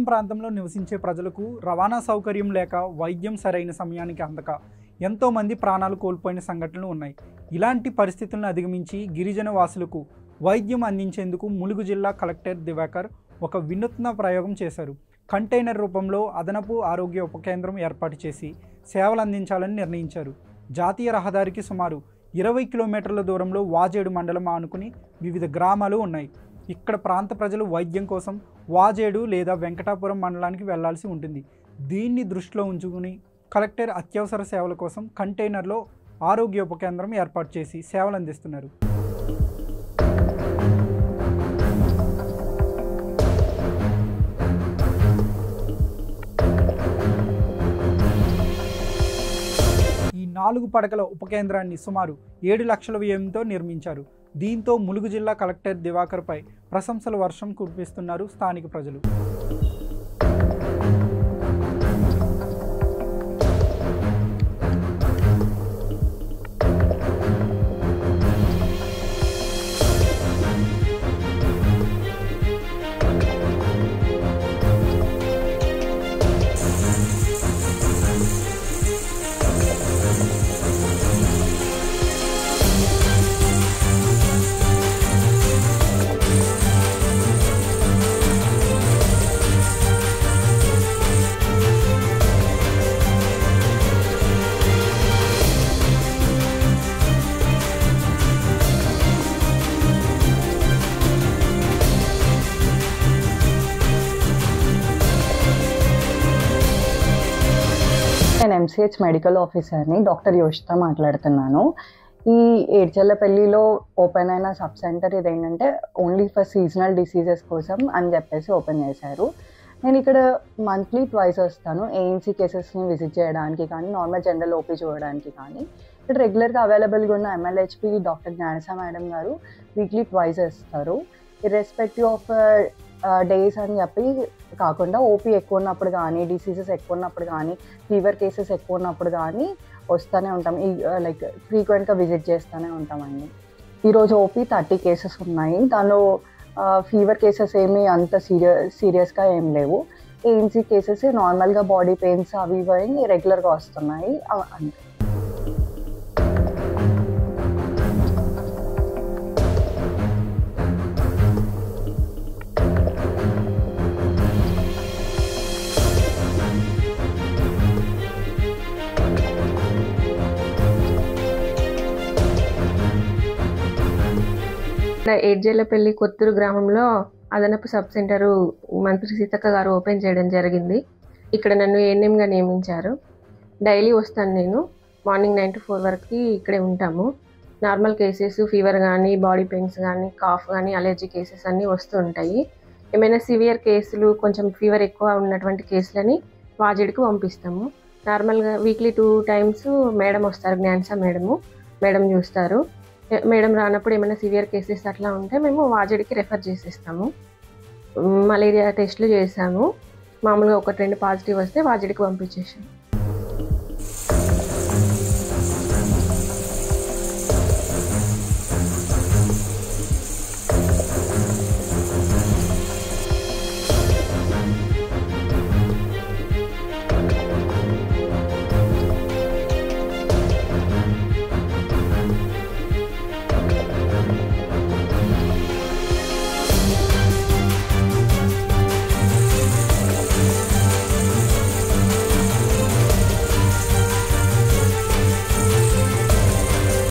ప్రాంతంలో నివసించే ప్రజలకు రవాణా సౌకర్యం లేక వైద్యం సరైన సమయానికి అందక ఎంతోమంది ప్రాణాలు కోల్పోయిన సంఘటనలు ఉన్నాయి. ఇలాంటి పరిస్థితులను అధిగమించి గిరిజన వాసులకు వైద్యం అందించేందుకు ములుగు జిల్లా కలెక్టర్ దివాకర్ ఒక వినూత్న ప్రయోగం చేశారు. కంటైనర్ రూపంలో అదనపు ఆరోగ్య ఉప కేంద్రం ఏర్పాటు చేసి సేవలు అందించాలని నిర్ణయించారు. జాతీయ రహదారికి సుమారు 20 కిలోమీటర్ల దూరంలో వాజేడు మండలం ఆనుకుని వివిధ గ్రామాలు ఉన్నాయి. ఇక్కడ ప్రాంత ప్రజలు వైద్యం కోసం వాజేడు లేదా వెంకటాపురం మండలానికి వెళ్లాల్సి ఉంటుంది. దీన్ని దృష్టిలో ఉంచుకుని కలెక్టర్ అత్యవసర సేవల కోసం కంటైనర్లో ఆరోగ్య ఉప కేంద్రం ఏర్పాటు చేసి సేవలు అందిస్తున్నారు. ఈ 4 పడకల ఉప కేంద్రాన్ని సుమారు 7 లక్షల వ్యయంతో నిర్మించారు. దీంతో ములుగు జిల్లా కలెక్టర్ దివాకర్పై ప్రశంసల వర్షం కురిపిస్తున్నారు స్థానిక ప్రజలు. నేను ఎంసీహెచ్ మెడికల్ ఆఫీసర్ని డాక్టర్ యోషిత మాట్లాడుతున్నాను. ఈ ఏడ్చల్లపల్లిలో ఓపెన్ అయిన సబ్ సెంటర్ ఇదేంటంటే ఓన్లీ ఫర్ సీజనల్ డిసీజెస్ కోసం అని చెప్పేసి ఓపెన్ చేశారు. నేను ఇక్కడ మంత్లీ ట్వైస్ వస్తాను. ఏఎన్సీ కేసెస్ని విజిట్ చేయడానికి కానీ నార్మల్ జనరల్ ఓపీ చూడడానికి కానీ. ఇక్కడ రెగ్యులర్గా అవైలబుల్గా ఉన్న ఎంఎల్హెచ్పి డాక్టర్ జ్ఞానస మేడం గారు వీక్లీ ట్వైస్ వస్తారు. ఇర్రెస్పెక్టివ్ ఆఫ్ డేస్ అని చెప్పి కాకుండా ఓపీ ఎక్కువ ఉన్నప్పుడు కానీ, డిసీజెస్ ఎక్కువ ఉన్నప్పుడు కానీ, ఫీవర్ కేసెస్ ఎక్కువ ఉన్నప్పుడు కానీ వస్తూనే ఉంటాం. లైక్ ఫ్రీక్వెంట్గా విజిట్ చేస్తూనే ఉంటామండి. ఈరోజు ఓపీ 30 కేసెస్ ఉన్నాయి. దానిలో ఫీవర్ కేసెస్ ఏమీ అంత సీరియస్గా ఏం లేవు. ఏఎన్సీ కేసెస్ నార్మల్గా బాడీ పెయిన్స్ అవి ఇవి రెగ్యులర్గా వస్తున్నాయి అంతే. ఏడ్జల్లపల్లి కొత్తూరు గ్రామంలో అదనపు సబ్ సెంటరు మంత్రి సీతక్క గారు ఓపెన్ చేయడం జరిగింది. ఇక్కడ నన్ను ఏఎన్ఎంగా నియమించారు. డైలీ వస్తాను. నేను మార్నింగ్ 9 to 4 వరకు ఇక్కడే ఉంటాము. నార్మల్ కేసెస్, ఫీవర్ కానీ, బాడీ పెయిన్స్ కానీ, కాఫ్ కానీ, అలర్జీ కేసెస్ అన్నీ వస్తూ ఉంటాయి. ఏమైనా సివియర్ కేసులు, కొంచెం ఫీవర్ ఎక్కువ ఉన్నటువంటి కేసులని వాజేడుకు పంపిస్తాము. నార్మల్గా వీక్లీ 2 times మేడం వస్తారు. జ్ఞానస మేడం చూస్తారు. మేడం రానప్పుడు ఏమైనా సివియర్ కేసెస్ అట్లా ఉంటే మేము వాజేడికి రెఫర్ చేసేస్తాము. మలేరియా టెస్టులు చేసాము. మామూలుగా 1-2 పాజిటివ్ వస్తే వాజేడికి పంపించేసాము.